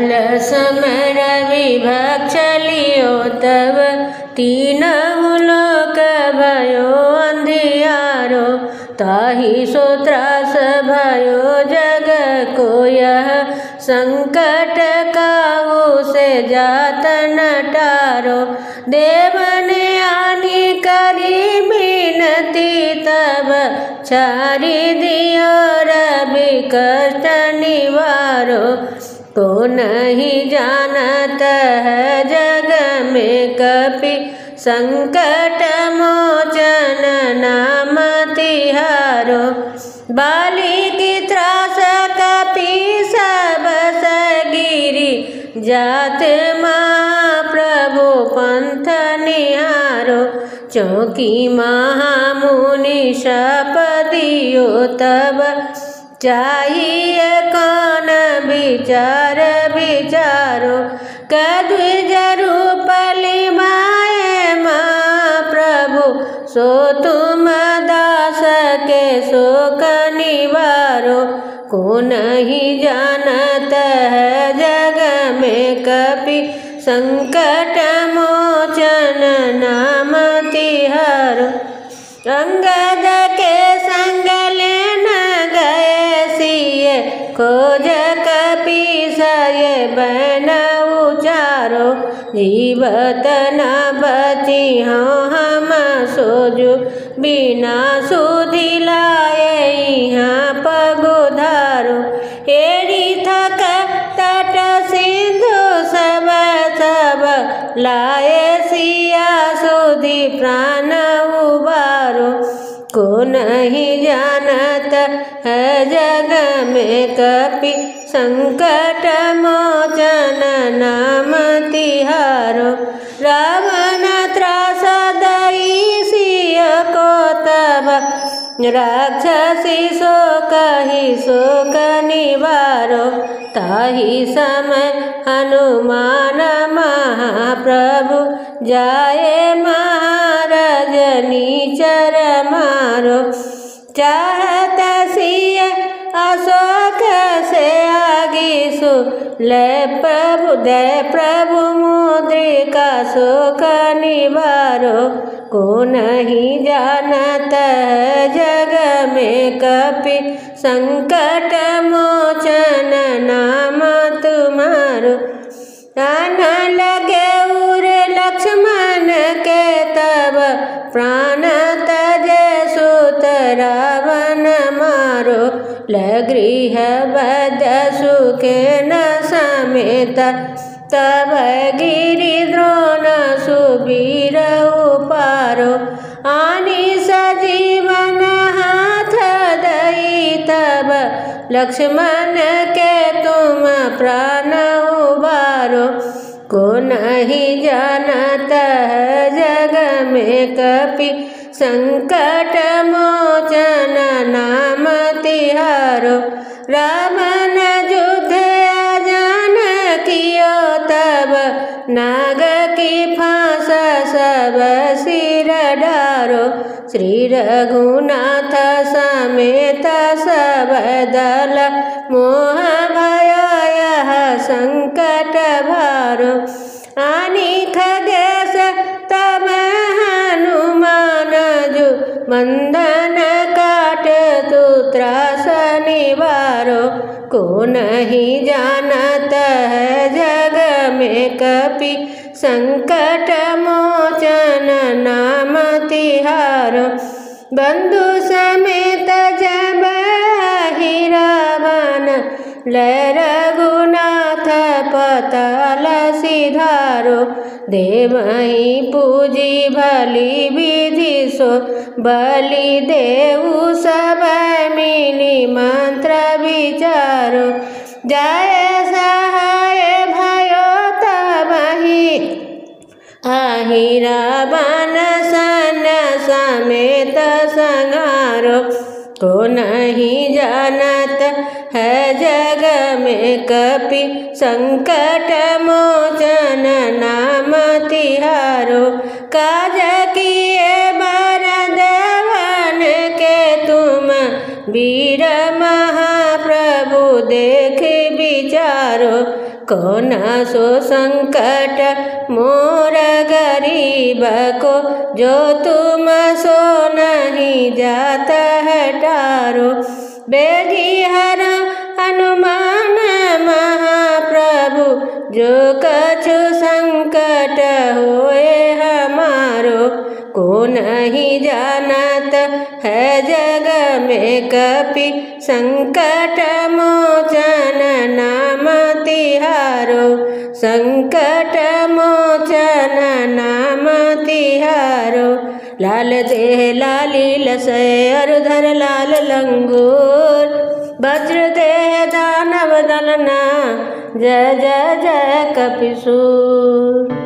काल समर विभक्ष लियो तब तीनहु लोक भयो अंधियारो। ताहि सो त्रास भयो जग को यह संकट काहू से जात न टारो। देवने आनी करी बिनती तब छारी दियो रवि कष्ट निवारो। को नहीं जानत है जग में कपि संकट मोचन नाम तिहारो। बाली की त्रास कपि सब सगिरी जात महाप्रभु पंथ निहारो। चौकी महामुनि शाप दियो तब चाहिए कौन विचार विचारो। कद्विज रूप लिमाए महाप्रभु सो तुम दास के शोक निवारो। को नहीं जानत है जग में कपि संकट मोचन नाम तिहारो। अंगद के संग लेन गए सिए खोज कपि सये बैन उचारो। जीवत न बची हम सोजु बिना सुधि लाए यहाँ पगुधारो। एड़ी थक तट सिंधु सब सब लाए सिया सुधि प्राण उबारो। को नहीं जानत है जग में कपि संकट मोचन नाम तिहारो। रावण त्रास दई सिय को तब राक्षसी सो कही शोक निवारो। ताहि समय हनुमान महाप्रभु जाए महाराज नीचर मारो। चाहत सिय अशोक से आगिसु ले प्रभु दे प्रभु मुद्रिका शोक निवारो। को नहीं जानत है जग में कपि संकट मोचन नाम तुम्हारो। प्राण लगे उर लक्ष्मण के तब प्राण तजे सुत रावण मारो। लगृह बद सुखे न समेत तब गिरि द्रोण सुबीर उपारो। आनी सजीवन हाथ दई तब लक्ष्मण के तुम प्राण उबारो। को नहीं जानत है जग में कपि संकट मोचन नाम तिहारो। रावण युद्ध अजान कियो तब नाग की फांस सब सिर डारो। श्री रघुनाथ समेत सब दल मोह भयो यह संकट भारो। आनी खगेश तब हनुमान जो बंधन काट तू त्रास निवारो। को नहीं जानत है जग में कपि संकट मोचन नाम तिहारो। बंधु समेत जब ही रावण ले रघुनाथ पताल सिधारो। देवहि पूजी भली विधि सो बलि देऊ सब मिली मंत्र विचारो। जय सहाय भयो तबहि आहि रावण सन समेत संहारो। को नहीं जानत है जग में कपि संकट मोचन नाम तिहारो। काज किए बर देवन के तुम वीर महाप्रभु देख विचारो। कौन सो संकट मोर गरीब को, जो तुम सो नहीं जाता है टारो। बेगी हर हनुमान महाप्रभु, जो कछु संकट होए हमारो। को नहीं जानत है जग में कपि, संकट मोचन नाम तिहारो। संकट मोचन नाम तिहारो। लाल देह लाली लसय अरुधर लाल लंगूर, वज्र देह दानव दलना, जय जय जय कपिसूर।